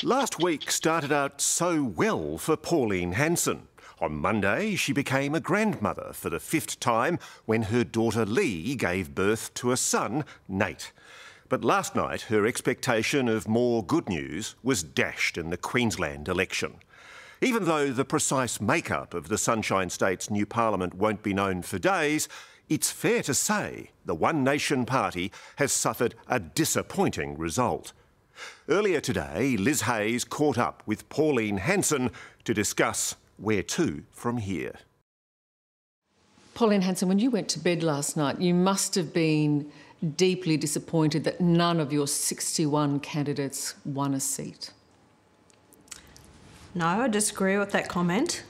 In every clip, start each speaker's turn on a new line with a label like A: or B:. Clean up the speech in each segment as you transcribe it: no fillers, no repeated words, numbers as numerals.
A: Last week started out so well for Pauline Hanson. On Monday, she became a grandmother for the 5th time when her daughter Lee gave birth to a son, Nate. But last night, her expectation of more good news was dashed in the Queensland election. Even though the precise makeup of the Sunshine State's new parliament won't be known for days, it's fair to say the One Nation Party has suffered a disappointing result. Earlier today, Liz Hayes caught up with Pauline Hanson to discuss where to from here.
B: Pauline Hanson, when you went to bed last night, you must have been deeply disappointed that none of your 61 candidates won a seat.
C: No, I disagree with that comment.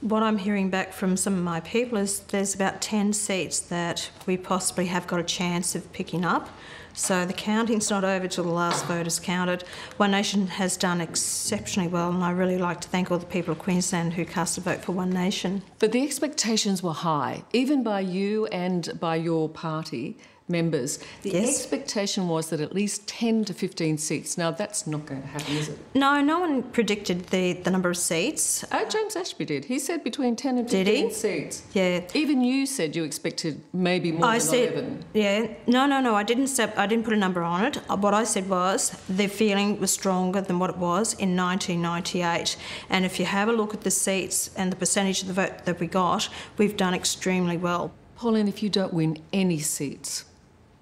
C: What I'm hearing back from some of my people is there's about 10 seats that we possibly have got a chance of picking up. So the counting's not over till the last vote is counted. One Nation has done exceptionally well, and I really like to thank all the people of Queensland who cast a vote for One Nation.
B: But the expectations were high, even by you and by your party members. The expectation was that at least 10 to 15 seats. Now, that's not going to happen, is it?
C: No, no one predicted the number of seats.
B: James Ashby did. He said between 10 and 15 seats.
C: Yeah.
B: Even you said you expected maybe more than 11.
C: Yeah. No, I didn't put a number on it. What I said was the feeling was stronger than what it was in 1998. And if you have a look at the seats and the percentage of the vote that we got, we've done extremely well.
B: Pauline, if you don't win any seats,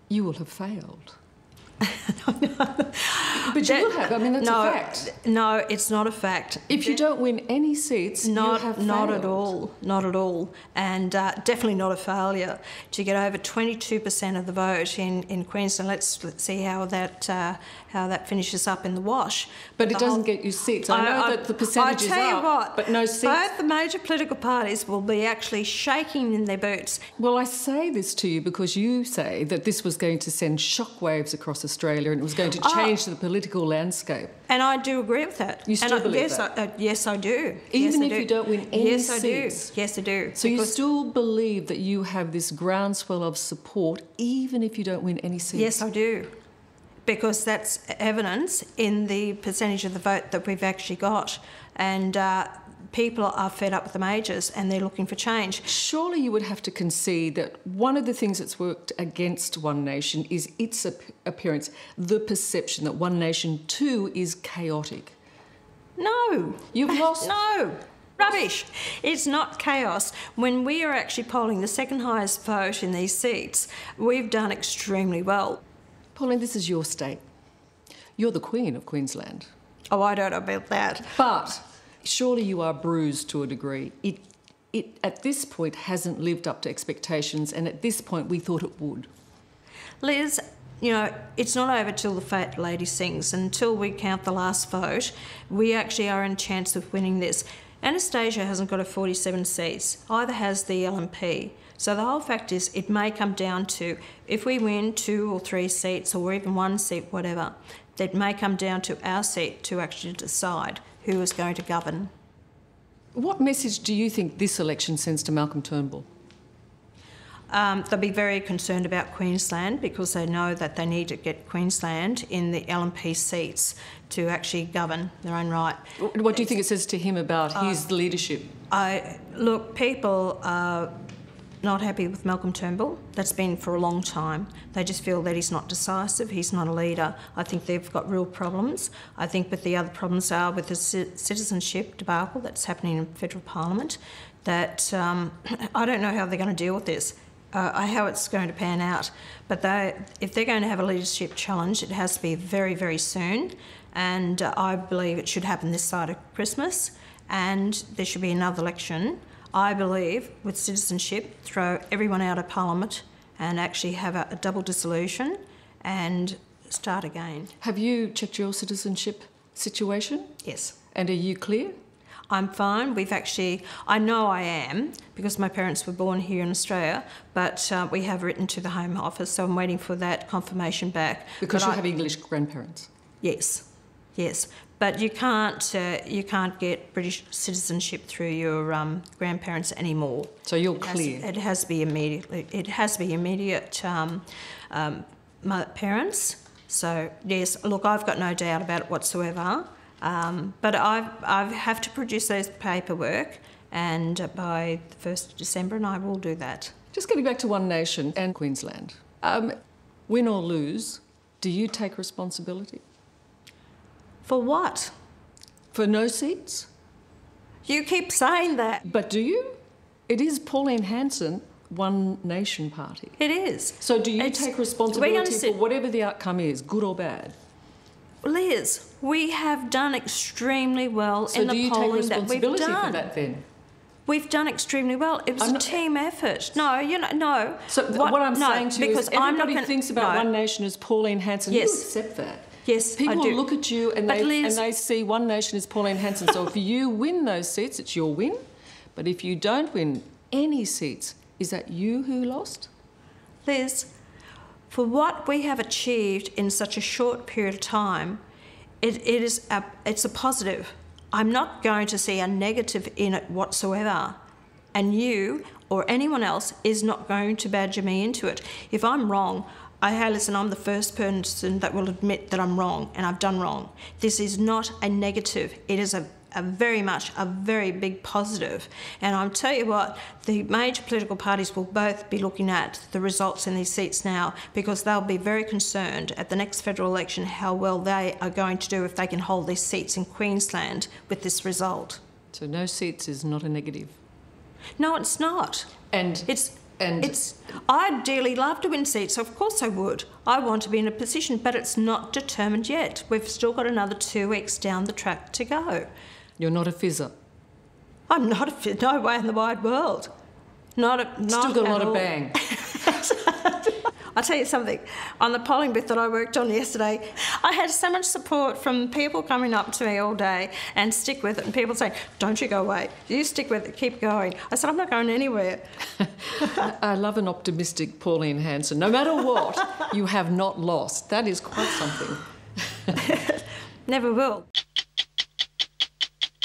B: you will have failed. But you will have. I mean, that's a fact.
C: No, it's not a fact.
B: If you don't win any seats, you have failed.
C: Not at all. Not at all. And definitely not a failure. To get over 22% of the vote in Queensland, let's see how that finishes up in the wash.
B: But it doesn't get you seats. I know that the percentage is up,
C: I tell you what,
B: but no seats.
C: Both the major political parties will be actually shaking in their boots.
B: Well, I say this to you because you say that this was going to send shockwaves across Australia and it was going to change the political landscape.
C: And I do agree with that.
B: You still believe that?
C: Yes, I do.
B: Even if you don't win any seats?
C: Yes, I do. Yes, I do.
B: So you still believe that you have this groundswell of support even if you don't win any seats?
C: Yes, I do. Because that's evidence in the percentage of the vote that we've actually got. And people are fed up with the majors and they're looking for change.
B: Surely you would have to concede that one of the things that's worked against One Nation is its appearance, the perception that One Nation too is chaotic.
C: No.
B: You've lost...
C: No. Rubbish. It's not chaos. When we are actually polling the second highest vote in these seats, we've done extremely well.
B: Pauline, this is your state. You're the Queen of Queensland.
C: Oh, I don't know about that.
B: But surely you are bruised to a degree. It at this point hasn't lived up to expectations, and at this point we thought it would.
C: Liz, you know, it's not over till the fat lady sings. Until we count the last vote, we actually are in a chance of winning this. Anastasia hasn't got a 47 seats. Either has the LNP. So the whole fact is it may come down to, if we win 2 or 3 seats or even 1 seat, whatever, that may come down to our seat to actually decide who is going to govern.
B: What message do you think this election sends to Malcolm Turnbull?
C: They'll be very concerned about Queensland because they know that they need to get Queensland in the LNP seats to actually govern their own right.
B: What do you think it says to him about his leadership?
C: Look, people are not happy with Malcolm Turnbull. That's been for a long time. They just feel that he's not decisive, he's not a leader. I think they've got real problems. I think with the other problems are with the citizenship debacle that's happening in federal parliament, that I don't know how they're going to deal with this. How it's going to pan out. But if they're going to have a leadership challenge, it has to be very, very soon. And I believe it should happen this side of Christmas. And there should be another election. I believe with citizenship, throw everyone out of Parliament and actually have a double dissolution and start again.
B: Have you checked your citizenship situation?
C: Yes.
B: And are you clear?
C: I'm fine. I know I am because my parents were born here in Australia, but we have written to the Home Office, so I'm waiting for that confirmation back.
B: Because you have English grandparents?
C: Yes, yes. But you can't get British citizenship through your grandparents anymore.
B: So you're clear?
C: It has to be immediately. It has to be immediate parents. So yes, look, I've got no doubt about it whatsoever. But I have to produce those paperwork, and by the 1st of December, and I will do that.
B: Just getting back to One Nation and Queensland. Win or lose, do you take responsibility?
C: For what?
B: For no seats?
C: You keep saying that.
B: But do you? It is Pauline Hanson, One Nation Party.
C: It is.
B: So do you take responsibility for whatever the outcome is, good or bad?
C: Liz, we have done extremely well in the polling that we've done. So do you take responsibility for that then? We've done extremely well. It was a team effort. No, no.
B: So what I'm saying to you is everybody thinks about One Nation as Pauline Hanson.
C: Yes.
B: You accept that.
C: Yes,
B: People
C: I do.
B: look at you and they see One Nation as Pauline Hanson. So if you win those seats, it's your win. But if you don't win any seats, is that you who lost?
C: Liz, for what we have achieved in such a short period of time, it's a positive. I'm not going to see a negative in it whatsoever. And you or anyone else is not going to badger me into it. If I'm wrong, listen, I'm the first person that will admit that I'm wrong and I've done wrong. This is not a negative. It is a very big positive. And I'll tell you what, the major political parties will both be looking at the results in these seats now, because they'll be very concerned at the next federal election how well they are going to do if they can hold these seats in Queensland with this result.
B: So no seats is not a negative?
C: No, it's not.
B: And
C: I'd dearly love to win seats, of course I would. I want to be in a position, but it's not determined yet. We've still got another 2 weeks down the track to go.
B: You're not a fizzer?
C: I'm not a fizzer, no way in the wide world. Still
B: got a lot of bang.
C: I'll tell you something, on the polling booth that I worked on yesterday, I had so much support from people coming up to me all day and stick with it, and people saying, don't you go away, you stick with it, keep going. I said, I'm not going anywhere.
B: I love an optimistic Pauline Hanson. No matter what, you have not lost. That is quite something.
C: Never will.